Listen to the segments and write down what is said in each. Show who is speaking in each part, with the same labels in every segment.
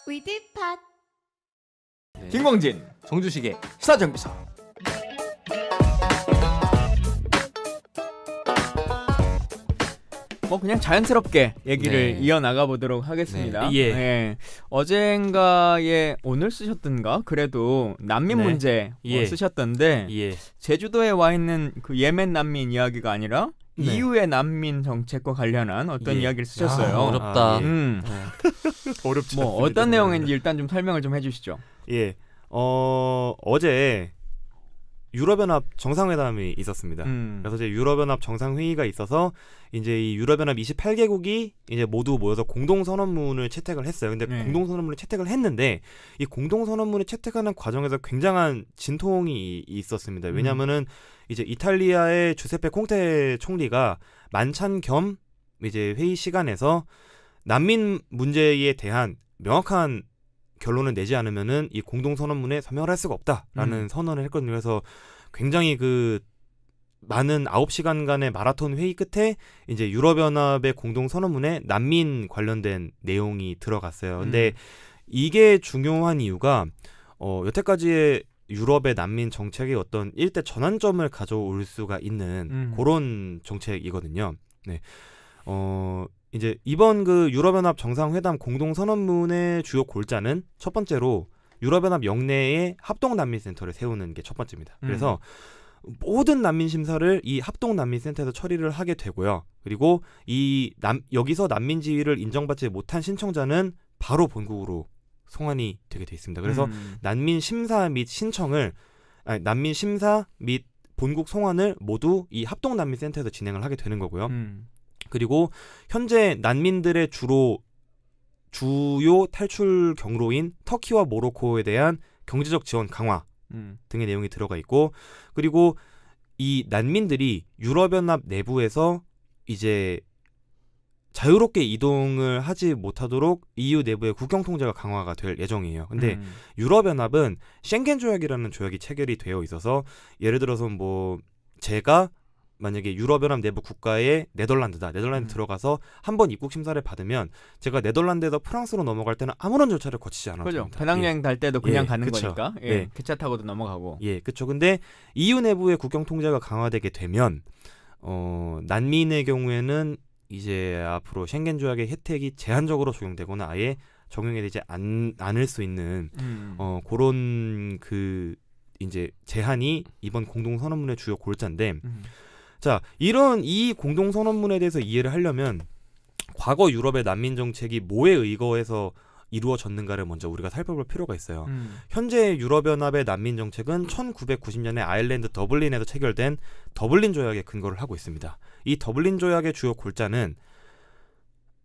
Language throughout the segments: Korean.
Speaker 1: 위드팟
Speaker 2: 김광진, 정주식의 시사정비서. 뭐 그냥 자연스럽게 얘기를
Speaker 3: 네.
Speaker 2: 이어나가 보도록 하겠습니다.
Speaker 3: 네. 예.
Speaker 2: 네. 어젠가에 오늘 쓰셨던가 그래도 난민
Speaker 3: 네.
Speaker 2: 문제
Speaker 3: 예.
Speaker 2: 쓰셨던데
Speaker 3: 예.
Speaker 2: 제주도에 와 있는 그 예멘 난민 이야기가 아니라
Speaker 3: 네.
Speaker 2: 이후의 난민 정책과 관련한 어떤
Speaker 3: 예.
Speaker 2: 이야기를 쓰셨어요.
Speaker 3: 아, 어렵다.
Speaker 4: 어렵지
Speaker 2: 뭐
Speaker 4: 않습니다.
Speaker 2: 어떤 내용인지 일단 좀 설명을 좀 해주시죠.
Speaker 4: 예. 어제 유럽연합 정상회담이 있었습니다. 그래서 이제 유럽연합 정상회의가 있어서 이제 이 유럽연합 28개국이 이제 모두 모여서 공동선언문을 채택을 했어요. 근데
Speaker 2: 네.
Speaker 4: 공동선언문을 채택을 했는데 이 공동선언문을 채택하는 과정에서 굉장한 진통이 있었습니다. 왜냐하면은 이제 이탈리아의 주세페 콩테 총리가 만찬 겸 이제 회의 시간에서 난민 문제에 대한 명확한 결론을 내지 않으면은 이 공동선언문에 서명을 할 수가 없다라는 선언을 했거든요. 그래서 굉장히 그 많은 9시간간의 마라톤 회의 끝에 이제 유럽연합의 공동선언문에 난민 관련된 내용이 들어갔어요. 근데 이게 중요한 이유가 여태까지의 유럽의 난민 정책의 어떤 일대 전환점을 가져올 수가 있는 그런 정책이거든요. 네. 이제 이번 그 유럽연합 정상회담 공동선언문의 주요 골자는 첫 번째로 유럽연합 영내에 합동난민센터를 세우는 게 첫 번째입니다. 그래서 모든 난민 심사를 이 합동난민센터에서 처리를 하게 되고요. 그리고 여기서 난민 지위를 인정받지 못한 신청자는 바로 본국으로 송환이 되게 돼 있습니다. 그래서 난민 심사 및 본국 송환을 모두 이 합동난민센터에서 진행을 하게 되는 거고요. 그리고 현재 난민들의 주요 탈출 경로인 터키와 모로코에 대한 경제적 지원 강화 등의 내용이 들어가 있고, 그리고 이 난민들이 유럽연합 내부에서 이제 자유롭게 이동을 하지 못하도록 EU 내부의 국경 통제가 강화가 될 예정이에요. 근데 유럽연합은 쉥겐 조약이라는 조약이 체결이 되어 있어서 예를 들어서 뭐 제가 만약에 유럽연합 내부 국가의 네덜란드 들어가서 한번 입국 심사를 받으면 제가 네덜란드에서 프랑스로 넘어갈 때는 아무런 절차를 거치지 않아도
Speaker 2: 그죠.
Speaker 4: 됩니다.
Speaker 2: 배낭여행 갈 때도 그냥
Speaker 4: 예,
Speaker 2: 가는
Speaker 4: 그쵸.
Speaker 2: 거니까. 예,
Speaker 4: 네.
Speaker 2: 기차 타고도 넘어가고.
Speaker 4: 예, 그렇죠. 근데 EU 내부의 국경 통제가 강화되게 되면 난민의 경우에는 이제 앞으로 쉥겐 조약의 혜택이 제한적으로 적용되거나 아예 적용이 되지 않을 수 있는 그런 그 이제 제한이 이번 공동선언문의 주요 골자인데. 자, 이 공동선언문에 대해서 이해를 하려면 과거 유럽의 난민 정책이 뭐에 의거해서 이루어졌는가를 먼저 우리가 살펴볼 필요가 있어요. 현재 유럽연합의 난민 정책은 1990년에 아일랜드 더블린에서 체결된 더블린 조약에 근거를 하고 있습니다. 이 더블린 조약의 주요 골자는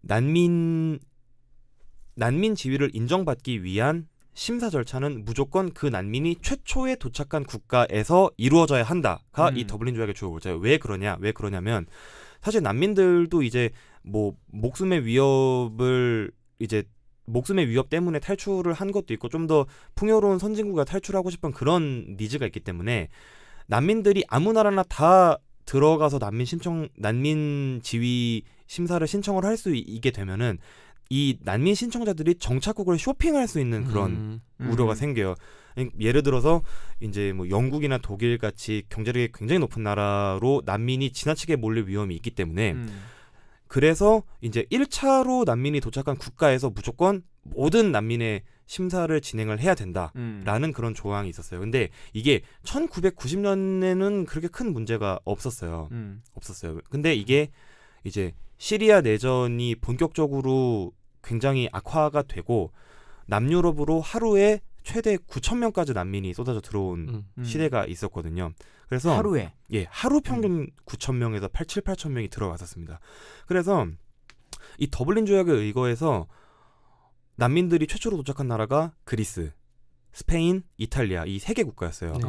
Speaker 4: 난민 지위를 인정받기 위한 심사 절차는 무조건 그 난민이 최초에 도착한 국가에서 이루어져야 한다가 이 더블린 조약의 주요 골자예요. 왜 그러냐면 사실 난민들도 이제 뭐 목숨의 위협 때문에 탈출을 한 것도 있고 좀 더 풍요로운 선진국에 탈출하고 싶은 그런 니즈가 있기 때문에 난민들이 아무 나라나 다 들어가서 난민 지위 심사를 신청을 할 수 있게 되면은 이 난민 신청자들이 정착국을 쇼핑할 수 있는 그런 우려가 생겨요. 예를 들어서 이제 뭐 영국이나 독일 같이 경제력이 굉장히 높은 나라로 난민이 지나치게 몰릴 위험이 있기 때문에 그래서 이제 1차로 난민이 도착한 국가에서 무조건 모든 난민의 심사를 진행을 해야 된다라는 그런 조항이 있었어요. 근데 이게 1990년에는 그렇게 큰 문제가 없었어요. 근데 이게 이제 시리아 내전이 본격적으로 굉장히 악화가 되고 남유럽으로 하루에 최대 9,000명까지 난민이 쏟아져 들어온 시대가 있었거든요. 그래서
Speaker 2: 하루에?
Speaker 4: 예, 하루 평균 9,000명에서 8,000명이 들어갔었습니다. 그래서 이 더블린 조약에 의거해서 난민들이 최초로 도착한 나라가 그리스, 스페인, 이탈리아 이 3개 국가였어요.
Speaker 3: 네.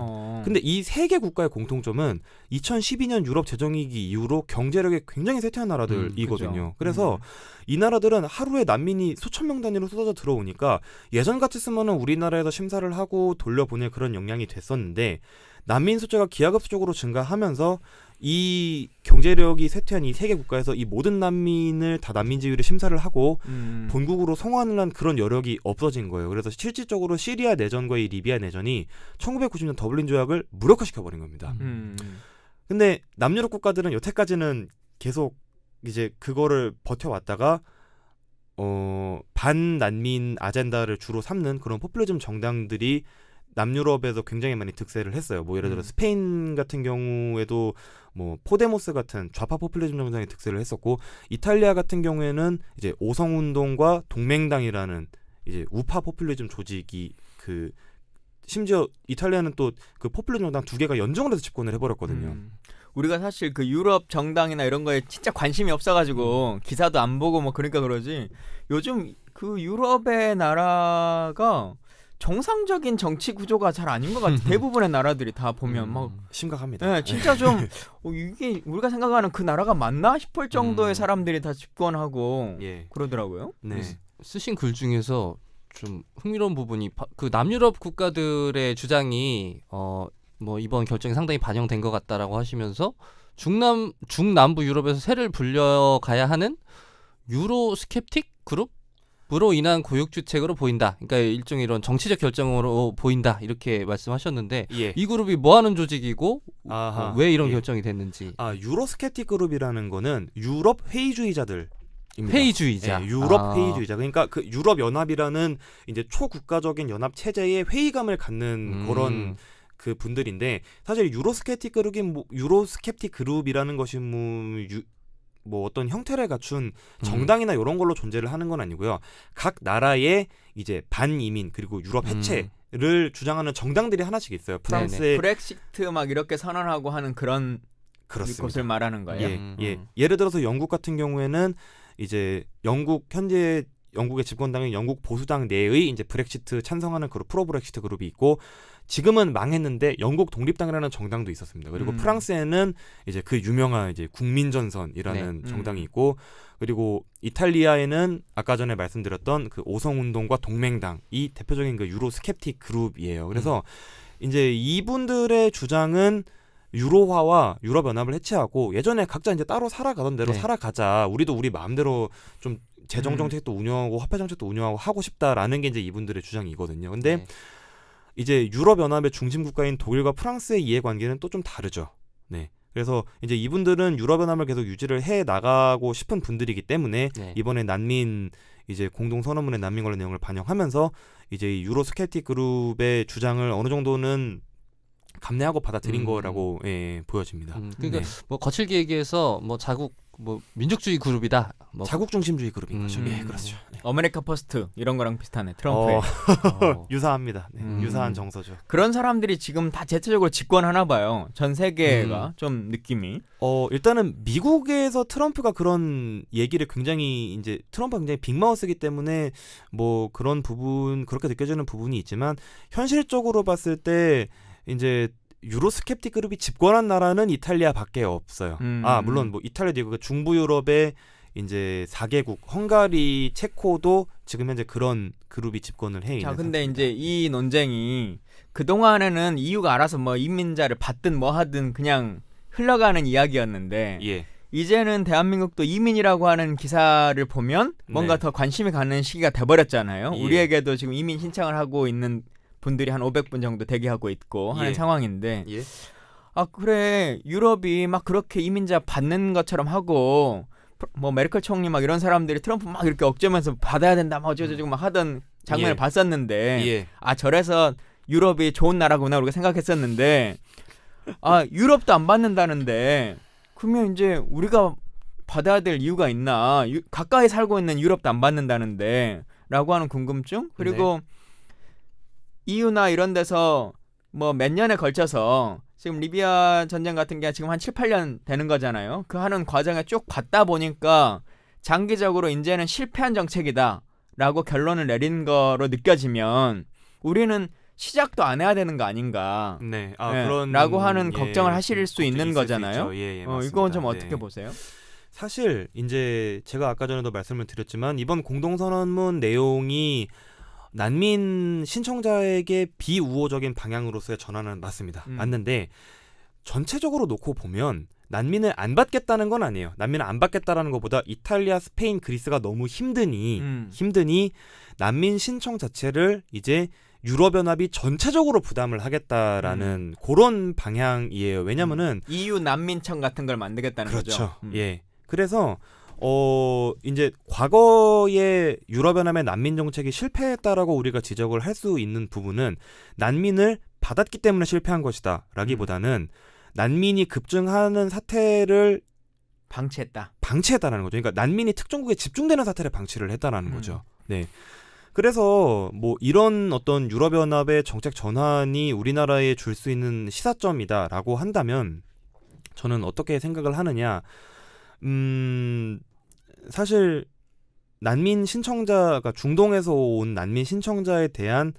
Speaker 4: 근데 이 3개 국가의 공통점은 2012년 유럽 재정위기 이후로 경제력이 굉장히 쇠퇴한 나라들이거든요.
Speaker 2: 그죠.
Speaker 4: 그래서 이 나라들은 하루에 난민이 수천 명 단위로 쏟아져 들어오니까 예전 같았으면은 우리나라에서 심사를 하고 돌려보낼 그런 역량이 됐었는데 난민 숫자가 기하급수적으로 증가하면서 이 경제력이 쇠퇴한 이 세계 국가에서 이 모든 난민을 다 난민지위를 심사를 하고 본국으로 송환을 한 그런 여력이 없어진 거예요. 그래서 실질적으로 시리아 내전과 이 리비아 내전이 1990년 더블린 조약을 무력화시켜버린 겁니다. 근데 남유럽 국가들은 여태까지는 계속 이제 그거를 버텨왔다가 반난민 아젠다를 주로 삼는 그런 포퓰리즘 정당들이 남유럽에서 굉장히 많이 득세를 했어요. 뭐 예를 들어 스페인 같은 경우에도 뭐 포데모스 같은 좌파 포퓰리즘 정당이 득세를 했었고, 이탈리아 같은 경우에는 이제 오성운동과 동맹당이라는 이제 우파 포퓰리즘 조직이 그 심지어 이탈리아는 또 그 포퓰리즘 정당 두 개가 연정을 해서 집권을 해버렸거든요.
Speaker 2: 우리가 사실 그 유럽 정당이나 이런 거에 진짜 관심이 없어가지고 기사도 안 보고 뭐 그러니까 그러지. 요즘 그 유럽의 나라가 정상적인 정치 구조가 잘 아닌 것 같아. 대부분의 나라들이 다 보면 막
Speaker 4: 심각합니다.
Speaker 2: 네, 진짜 좀 이게 우리가 생각하는 그 나라가 맞나 싶을 정도의 사람들이 다 집권하고
Speaker 4: 예.
Speaker 2: 그러더라고요.
Speaker 4: 네.
Speaker 1: 쓰신 글 중에서 좀 흥미로운 부분이 그 남유럽 국가들의 주장이 뭐 이번 결정이 상당히 반영된 것 같다라고 하시면서 중남부 유럽에서 세를 불려가야 하는 유로 스캡틱 그룹으로 인한 고육주책으로 보인다. 그러니까 일종의 이런 정치적 결정으로 보인다. 이렇게 말씀하셨는데
Speaker 4: 예.
Speaker 1: 이 그룹이 뭐 하는 조직이고
Speaker 4: 아하,
Speaker 1: 왜 이런
Speaker 4: 예.
Speaker 1: 결정이 됐는지.
Speaker 4: 유로스케틱 그룹이라는 거는 유럽 회의주의자들.
Speaker 1: 회의주의자.
Speaker 4: 예, 유럽
Speaker 1: 아.
Speaker 4: 회의주의자. 그러니까 그 유럽 연합이라는 이제 초국가적인 연합 체제에 회의감을 갖는 그런 그 분들인데, 사실 유로스케틱 그룹이라는 것이 뭐 어떤 형태를 갖춘 정당이나 이런 걸로 존재를 하는 건 아니고요. 각 나라의 이제 반이민 그리고 유럽 해체를 주장하는 정당들이 하나씩 있어요. 프랑스의
Speaker 2: 브렉시트 막 이렇게 선언하고 하는 그런
Speaker 4: 그렇습니다.
Speaker 2: 곳을 말하는 거예요.
Speaker 4: 예를 들어서 영국 같은 경우에는 이제 현재 영국의 집권당인 영국 보수당 내의 이제 브렉시트 찬성하는 그룹 프로 브렉시트 그룹이 있고, 지금은 망했는데 영국 독립당이라는 정당도 있었습니다. 그리고 프랑스에는 이제 그 유명한 이제 국민전선이라는 정당이 있고, 그리고 이탈리아에는 아까 전에 말씀드렸던 그 오성운동과 동맹당이 대표적인 그 유로 스캡틱 그룹이에요. 그래서 이제 이분들의 주장은 유로화와 유럽연합을 해체하고 예전에 각자 이제 따로 살아가던 대로 살아가자. 우리도 우리 마음대로 좀 재정 정책도 운영하고 화폐 정책도 운영하고 하고 싶다라는 게 이제 이분들의 주장이거든요. 근데 이제 유럽연합의 중심 국가인 독일과 프랑스의 이해관계는 또 좀 다르죠. 네. 그래서 이제 이분들은 유럽연합을 계속 유지를 해 나가고 싶은 분들이기 때문에 이번에 이제 공동선언문의 난민 관련 내용을 반영하면서 이제 유로스케틱 그룹의 주장을 어느 정도는 감내하고 받아들인 거라고 보여집니다.
Speaker 1: 그러니까 뭐 거칠게 얘기해서 뭐 민족주의 그룹이다. 뭐
Speaker 4: 자국 중심주의 그룹인 거죠. 예, 그렇죠.
Speaker 2: 아메리카 퍼스트 이런 거랑 비슷하네. 트럼프의.
Speaker 4: 유사합니다. 유사한 정서죠.
Speaker 2: 그런 사람들이 지금 다 대체적으로 집권하나 봐요. 전 세계가 좀 느낌이.
Speaker 4: 일단은 미국에서 트럼프가 그런 얘기를 굉장히 이제 트럼프가 굉장히 빅마우스이기 때문에 뭐 그런 부분 그렇게 느껴지는 부분이 있지만, 현실적으로 봤을 때 이제 유로스캡틱 그룹이 집권한 나라는 이탈리아밖에 없어요. 물론 뭐 이탈리아도 있고 중부 유럽의 이제 4개국 헝가리, 체코도 지금 현재 그런 그룹이 집권을 해 있는.
Speaker 2: 자, 근데 이제 이 논쟁이 그 동안에는 EU가 알아서 뭐 이민자를 받든 뭐 하든 그냥 흘러가는 이야기였는데 이제는 대한민국도 이민이라고 하는 기사를 보면 뭔가 더 관심이 가는 시기가 돼버렸잖아요. 우리에게도 지금 이민 신청을 하고 있는 분들이 한 500분 정도 대기하고 있고 하는 상황인데 그래 유럽이 막 그렇게 이민자 받는 것처럼 하고 뭐 메르켈 총리 막 이런 사람들이 트럼프 막 이렇게 억제하면서 받아야 된다 막 어쩌고저쩌고 막 하던 장면을 봤었는데 저래서 유럽이 좋은 나라구나 우리가 생각했었는데 유럽도 안 받는다는데 그러면 이제 우리가 받아야 될 이유가 있나? 가까이 살고 있는 유럽도 안 받는다는데 라고 하는 궁금증? 그리고 EU나 이런 데서 뭐 몇 년에 걸쳐서 지금 리비아 전쟁 같은 게 지금 한 7, 8년 되는 거잖아요. 그 하는 과정에 쭉 봤다 보니까 장기적으로 이제는 실패한 정책이다 라고 결론을 내린 거로 느껴지면 우리는 시작도 안 해야 되는 거 아닌가
Speaker 4: 그런
Speaker 2: 라고 하는 걱정을 하실 수 있는 거잖아요. 이건 좀 어떻게 보세요?
Speaker 4: 사실 이제 제가 아까 전에도 말씀을 드렸지만 이번 공동선언문 내용이 난민 신청자에게 비우호적인 방향으로서의 전환은 맞습니다. 맞는데 전체적으로 놓고 보면 난민을 안 받겠다는 건 아니에요. 난민을 안 받겠다라는 것보다 이탈리아, 스페인, 그리스가 너무 힘드니 난민 신청 자체를 이제 유럽연합이 전체적으로 부담을 하겠다라는 그런 방향이에요. 왜냐면은
Speaker 2: EU 난민청 같은 걸 만들겠다는
Speaker 4: 그렇죠.
Speaker 2: 거죠.
Speaker 4: 예. 그래서 이제 과거에 유럽연합의 난민 정책이 실패했다라고 우리가 지적을 할 수 있는 부분은 난민을 받았기 때문에 실패한 것이다라기보다는 난민이 급증하는 사태를 방치했다라는 거죠. 그러니까 난민이 특정국에 집중되는 사태를 방치를 했다라는 거죠. 네. 그래서 뭐 이런 어떤 유럽연합의 정책 전환이 우리나라에 줄 수 있는 시사점이다라고 한다면 저는 어떻게 생각을 하느냐. 사실 난민 신청자가 중동에서 온 난민 신청자에 대한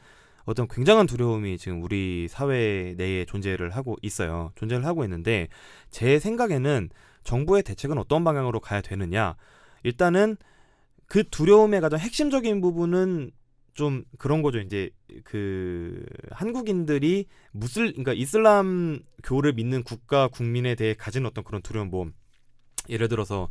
Speaker 4: 어떤 굉장한 두려움이 지금 우리 사회 내에 존재를 하고 있는데 제 생각에는 정부의 대책은 어떤 방향으로 가야 되느냐. 일단은 그 두려움의 가장 핵심적인 부분은 좀 그런 거죠. 이제 그 한국인들이 그러니까 이슬람교를 믿는 국가 국민에 대해 가진 어떤 그런 두려움, 뭐 예를 들어서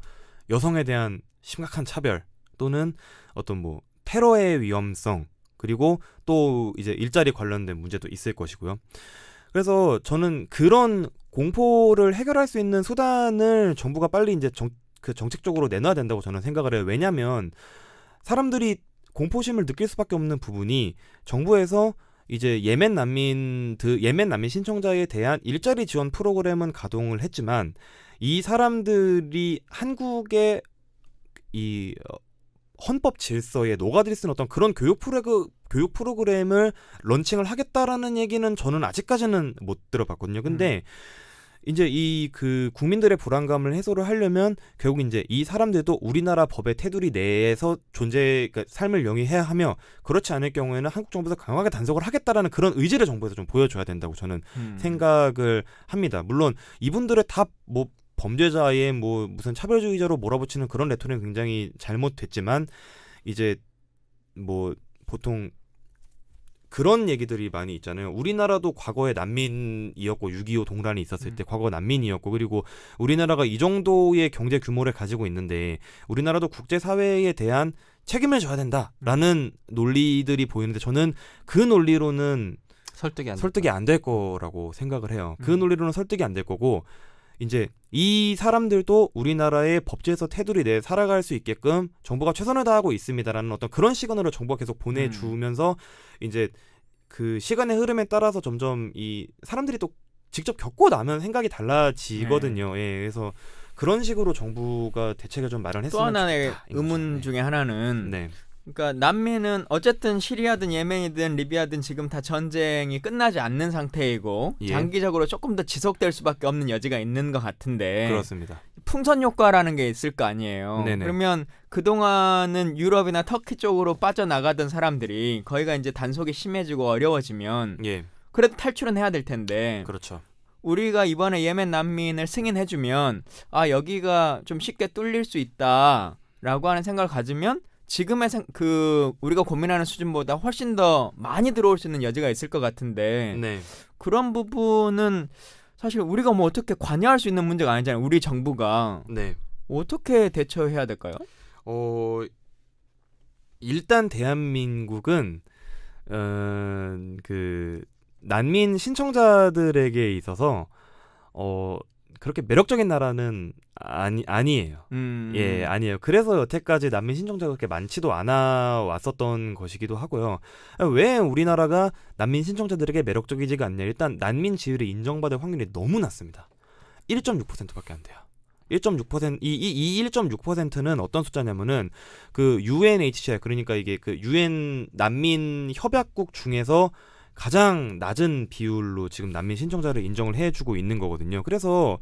Speaker 4: 여성에 대한 심각한 차별 또는 어떤 뭐 테러의 위험성, 그리고 또 이제 일자리 관련된 문제도 있을 것이고요. 그래서 저는 그런 공포를 해결할 수 있는 수단을 정부가 빨리 이제 정책적으로 내놔야 된다고 저는 생각을 해요. 왜냐하면 사람들이 공포심을 느낄 수밖에 없는 부분이 정부에서 이제 예멘 난민 신청자에 대한 일자리 지원 프로그램은 가동을 했지만 이 사람들이 한국의 이 헌법 질서에 녹아들 수 있는 어떤 그런 교육 프로그램을 런칭을 하겠다라는 얘기는 저는 아직까지는 못 들어봤거든요. 근데 이제 이 그 국민들의 불안감을 해소를 하려면 결국 이제 이 사람들도 우리나라 법의 테두리 내에서 그러니까 삶을 영위해야 하며, 그렇지 않을 경우에는 한국 정부에서 강하게 단속을 하겠다라는 그런 의지를 정부에서 좀 보여줘야 된다고 저는 생각을 합니다. 물론 이분들의 다 뭐 범죄자의 뭐 무슨 차별주의자로 몰아붙이는 그런 레토릭은 굉장히 잘못됐지만 이제 뭐 보통 그런 얘기들이 많이 있잖아요. 우리나라도 과거에 난민이었고 6.25 동란이 있었을 때 과거 난민이었고, 그리고 우리나라가 이 정도의 경제 규모를 가지고 있는데 우리나라도 국제사회에 대한 책임을 져야 된다라는 논리들이 보이는데 저는 그 논리로는 설득이 안 될 거라고 생각을 해요. 그 논리로는 설득이 안 될 거고, 이제 이 사람들도 우리나라의 법제에서 테두리 내에 살아갈 수 있게끔 정부가 최선을 다하고 있습니다라는 어떤 그런 시그널을 정부가 계속 보내주면서 이제 그 시간의 흐름에 따라서 점점 이 사람들이 또 직접 겪고 나면 생각이 달라지거든요. 예, 그래서 그런 식으로 정부가 대책을 좀 마련했으면
Speaker 2: 또 하나의
Speaker 4: 좋겠다,
Speaker 2: 의문 중에 하나는
Speaker 4: 네.
Speaker 2: 그러니까 난민은 어쨌든 시리아든 예멘이든 리비아든 지금 다 전쟁이 끝나지 않는 상태이고
Speaker 4: 예.
Speaker 2: 장기적으로 조금 더 지속될 수밖에 없는 여지가 있는 것 같은데
Speaker 4: 그렇습니다.
Speaker 2: 풍선 효과라는 게 있을 거 아니에요.
Speaker 4: 네네.
Speaker 2: 그러면 그동안은 유럽이나 터키 쪽으로 빠져나가던 사람들이 거기가 이제 단속이 심해지고 어려워지면
Speaker 4: 예,
Speaker 2: 그래도 탈출은 해야 될 텐데
Speaker 4: 그렇죠.
Speaker 2: 우리가 이번에 예멘 난민을 승인해주면 아 여기가 좀 쉽게 뚫릴 수 있다라고 하는 생각을 가지면 지금의 우리가 고민하는 수준보다 훨씬 더 많이 들어올 수 있는 여지가 있을 것 같은데
Speaker 4: 네.
Speaker 2: 그런 부분은 사실 우리가 뭐 어떻게 관여할 수 있는 문제가 아니잖아요. 우리 정부가
Speaker 4: 네.
Speaker 2: 어떻게 대처해야 될까요?
Speaker 4: 일단 대한민국은 그 난민 신청자들에게 있어서 그렇게 매력적인 나라는 아니에요. 예, 아니에요. 그래서 여태까지 난민 신청자가 그렇게 많지도 않아 왔었던 것이기도 하고요. 왜 우리나라가 난민 신청자들에게 매력적이지가 않냐? 일단 난민 지위를 인정받을 확률이 너무 낮습니다. 1.6%밖에 안 돼요. 1.6% 이 1.6%는 어떤 숫자냐면은 그 UNHCR, 그러니까 이게 그 UN 난민 협약국 중에서 가장 낮은 비율로 지금 난민 신청자를 인정을 해주고 있는 거거든요. 그래서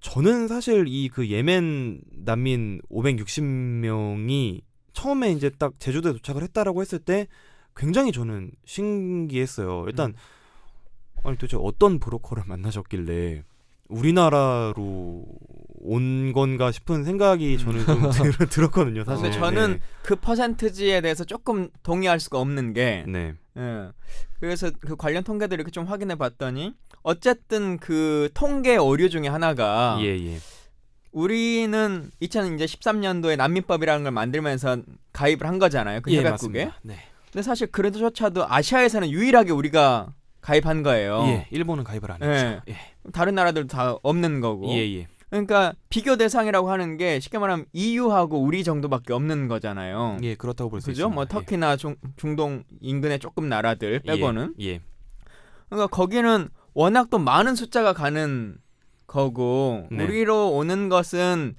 Speaker 4: 저는 사실 이 그 예멘 난민 560명이 처음에 이제 딱 제주도에 도착을 했다라고 했을 때 굉장히 저는 신기했어요. 일단 아니 도대체 어떤 브로커를 만나셨길래 우리나라로 온 건가 싶은 생각이 저는 좀 들었거든요. 사실.
Speaker 2: 근데 저는
Speaker 4: 네.
Speaker 2: 그 퍼센트지에 대해서 조금 동의할 수가 없는 게
Speaker 4: 네.
Speaker 2: 그래서 그 관련 통계들 이렇게 좀 확인해 봤더니 어쨌든 그 통계 오류 중에 하나가
Speaker 4: 예.
Speaker 2: 우리는 2013년도에 난민법이라는 걸 만들면서 가입을 한 거잖아요. 그 협약국에.
Speaker 4: 맞습니다. 네.
Speaker 2: 근데 사실 그래도조차도 아시아에서는 유일하게 우리가 가입한 거예요.
Speaker 4: 예, 일본은 가입을 안 했죠. 예.
Speaker 2: 다른 나라들도 다 없는 거고.
Speaker 4: 예.
Speaker 2: 그러니까 비교 대상이라고 하는 게 쉽게 말하면 EU하고 우리 정도밖에 없는 거잖아요.
Speaker 4: 예, 그렇다고 볼 수
Speaker 2: 그죠?
Speaker 4: 있습니다.
Speaker 2: 뭐 터키나 중동 인근의 조금 나라들 빼고는.
Speaker 4: 예.
Speaker 2: 그러니까 거기는 워낙 또 많은 숫자가 가는 거고
Speaker 4: 네.
Speaker 2: 우리로 오는 것은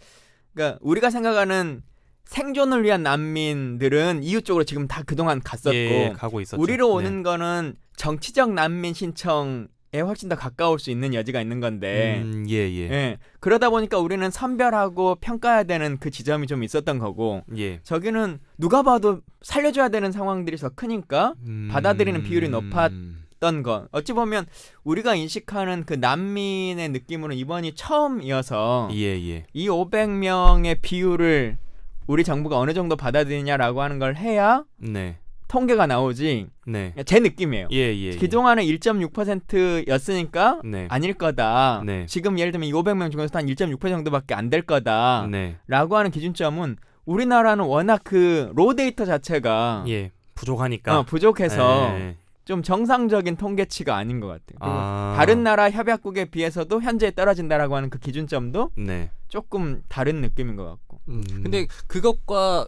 Speaker 2: 그러니까 우리가 생각하는 생존을 위한 난민들은 EU 쪽으로 지금 다 그동안 갔었고
Speaker 4: 예, 가고 있었죠.
Speaker 2: 우리로 오는 거는 정치적 난민 신청에 훨씬 더 가까울 수 있는 여지가 있는 건데
Speaker 4: 예.
Speaker 2: 그러다 보니까 우리는 선별하고 평가해야 되는 그 지점이 좀 있었던 거고
Speaker 4: 예.
Speaker 2: 저기는 누가 봐도 살려줘야 되는 상황들이 더 크니까 받아들이는 비율이 높았던 거. 어찌 보면 우리가 인식하는 그 난민의 느낌으로는 이번이 처음이어서
Speaker 4: 예.
Speaker 2: 이 500명의 비율을 우리 정부가 어느 정도 받아들이냐라고 하는 걸 해야
Speaker 4: 네.
Speaker 2: 통계가 나오지.
Speaker 4: 네.
Speaker 2: 제 느낌이에요.
Speaker 4: 예.
Speaker 2: 그동안은 1.6%였으니까
Speaker 4: 네.
Speaker 2: 아닐 거다.
Speaker 4: 네.
Speaker 2: 지금 예를 들면 이 500명 중에서 한 1.6% 정도밖에 안 될 거다.
Speaker 4: 네.
Speaker 2: 라고 하는 기준점은 우리나라는 워낙 그 로 데이터 자체가
Speaker 4: 예. 부족하니까.
Speaker 2: 부족해서
Speaker 4: 예.
Speaker 2: 좀 정상적인 통계치가 아닌 것 같아요. 그리고
Speaker 4: 아.
Speaker 2: 다른 나라 협약국에 비해서도 현재 떨어진다라고 하는 그 기준점도
Speaker 4: 네.
Speaker 2: 조금 다른 느낌인 것 같고.
Speaker 1: 근데 그것과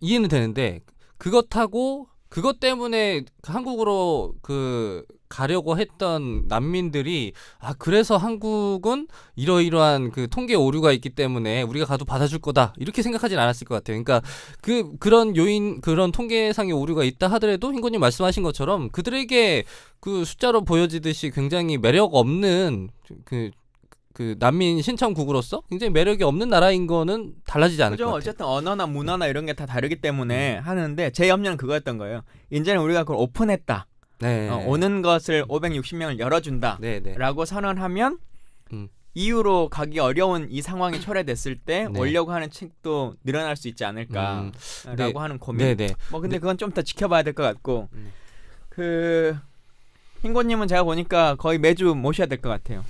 Speaker 1: 이해는 되는데 그것하고 그것 때문에 한국으로 가려고 했던 난민들이 그래서 한국은 이러이러한 그 통계 오류가 있기 때문에 우리가 가도 받아줄 거다 이렇게 생각하진 않았을 것 같아요. 그러니까 그런 그런 통계상의 오류가 있다 하더라도 흰고님 말씀하신 것처럼 그들에게 그 숫자로 보여지듯이 굉장히 매력 없는 그 난민 신청국으로서 굉장히 매력이 없는 나라인 거는 달라지지 않을 것 같아요.
Speaker 2: 어쨌든 언어나 문화나 이런 게 다 다르기 때문에 하는데 제 염려는 그거였던 거예요. 이제는 우리가 그걸 오픈했다.
Speaker 1: 네.
Speaker 2: 오는 것을 560명을 열어준다.
Speaker 1: 네.
Speaker 2: 라고 선언하면
Speaker 1: 음.
Speaker 2: EU로 가기 어려운 이 상황이 초래됐을 때
Speaker 1: 네.
Speaker 2: 오려고 하는 측도 늘어날 수 있지 않을까라고
Speaker 1: 네.
Speaker 2: 하는 고민.
Speaker 1: 네네.
Speaker 2: 뭐 근데 그건 좀 더 지켜봐야 될 것 같고
Speaker 1: 네.
Speaker 2: 흰고님은 제가 보니까 거의 매주 모셔야 될 것 같아요.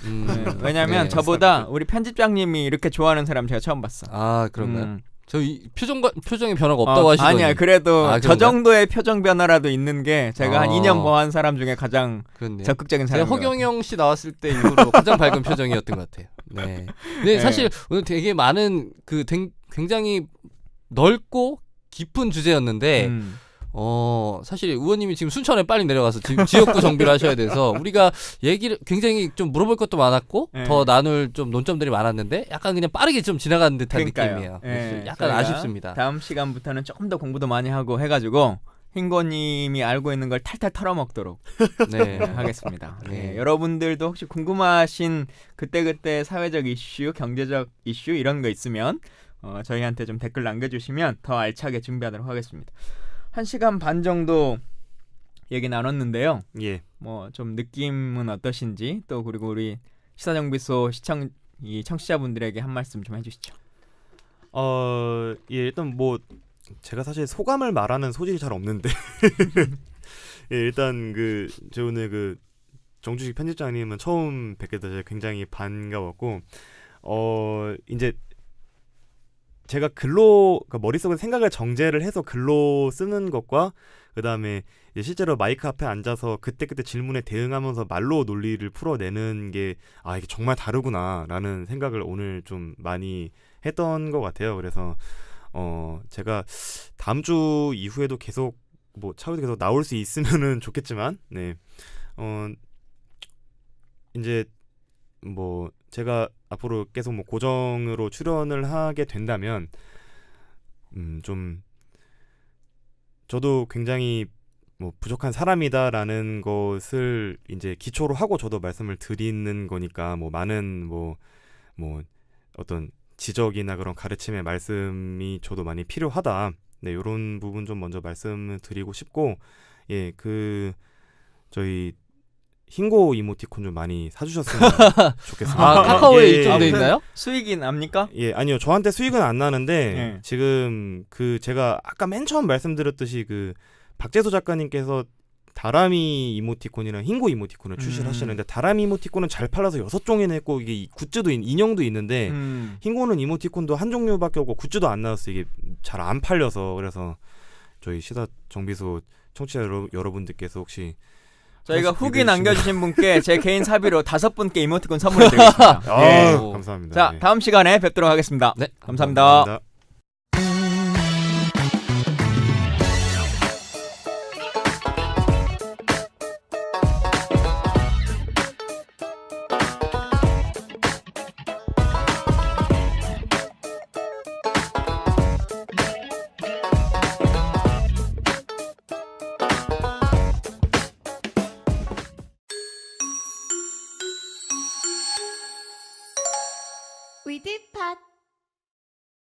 Speaker 2: 왜냐하면
Speaker 1: 네,
Speaker 2: 저보다 우리 편집장님이 이렇게 좋아하는 사람 제가 처음 봤어.
Speaker 1: 그런가요? 저 표정의 변화가 없다고 하시더니
Speaker 2: 아니야. 그래도 저
Speaker 1: 그런가요?
Speaker 2: 정도의 표정 변화라도 있는 게 제가 한 2년 보한 사람 중에 가장
Speaker 1: 그렇네요.
Speaker 2: 적극적인
Speaker 1: 제가
Speaker 2: 사람.
Speaker 1: 허경영 씨 나왔을 때 이후로 가장 밝은 표정이었던 것 같아요. 네. 근데
Speaker 2: 네.
Speaker 1: 사실 오늘 되게 많은 굉장히 넓고 깊은 주제였는데 사실 의원님이 지금 순천에 빨리 내려가서 지금 지역구 정비를 하셔야 돼서 우리가 얘기를 굉장히 좀 물어볼 것도 많았고
Speaker 2: 네.
Speaker 1: 더 나눌 좀 논점들이 많았는데 약간 그냥 빠르게 좀 지나가는 듯한 느낌이에요. 그래서 약간 아쉽습니다.
Speaker 2: 다음 시간부터는 조금 더 공부도 많이 하고 해가지고 흰고님이 알고 있는 걸 탈탈 털어먹도록
Speaker 1: 네.
Speaker 2: 하겠습니다.
Speaker 1: 네.
Speaker 2: 여러분들도 혹시 궁금하신 그때그때 사회적 이슈, 경제적 이슈 이런 거 있으면 저희한테 좀 댓글 남겨주시면 더 알차게 준비하도록 하겠습니다. 1시간 반 정도 얘기 나눴는데요.
Speaker 4: 예.
Speaker 2: 뭐 좀 느낌은 어떠신지 또 그리고 우리 시사정비소 청취자분들에게 한 말씀 좀 해주시죠.
Speaker 4: 예, 일단 뭐 제가 사실 소감을 말하는 소질이 잘 없는데 예, 일단 저 오늘 정주식 편집장님은 처음 뵙게 돼서 굉장히 반가웠고 이제 제가 그러니까 머릿속에 생각을 정제를 해서 글로 쓰는 것과 그다음에 실제로 마이크 앞에 앉아서 그때그때 질문에 대응하면서 말로 논리를 풀어내는 게 이게 정말 다르구나라는 생각을 오늘 좀 많이 했던 것 같아요. 그래서 제가 다음 주 이후에도 계속 차후에도 계속 나올 수 있으면은 좋겠지만 네. 이제 제가 앞으로 계속 고정으로 출연을 하게 된다면 좀 저도 굉장히 부족한 사람이다라는 것을 이제 기초로 하고 저도 말씀을 드리는 거니까 많은 어떤 지적이나 그런 가르침의 말씀이 저도 많이 필요하다. 네, 이런 부분 좀 먼저 말씀을 드리고 싶고, 예, 저희 흰고 이모티콘 좀 많이 사주셨으면 좋겠습니다.
Speaker 1: 아 카카오에
Speaker 4: 예,
Speaker 1: 입점돼
Speaker 4: 예.
Speaker 1: 있나요?
Speaker 2: 수익이 납니까?
Speaker 4: 예, 아니요. 저한테 수익은 안 나는데
Speaker 2: 예.
Speaker 4: 지금 그 제가 아까 맨 처음 말씀드렸듯이 그 박재소 작가님께서 다람이 이모티콘이랑 흰고 이모티콘을 출시를 하시는데 다람이 이모티콘은 잘 팔아서 6종이 냈고 이게 굿즈도 인형도 있는데 흰고는 이모티콘도 한 종류밖에 없고 굿즈도 안 나왔어. 이게 잘 안 팔려서 그래서 저희 시사 정비소 청취자 여러분들께서 혹시
Speaker 2: 저희가
Speaker 4: 하나씩
Speaker 2: 후기
Speaker 4: 리뷰해
Speaker 2: 남겨주신 분께 제 개인 사비로 5분께 이모티콘 선물해드리겠습니다.
Speaker 4: 아,
Speaker 2: 예.
Speaker 1: 오.
Speaker 4: 감사합니다.
Speaker 2: 자,
Speaker 4: 네.
Speaker 2: 다음 시간에 뵙도록 하겠습니다.
Speaker 1: 네.
Speaker 2: 감사합니다.
Speaker 4: 감사합니다.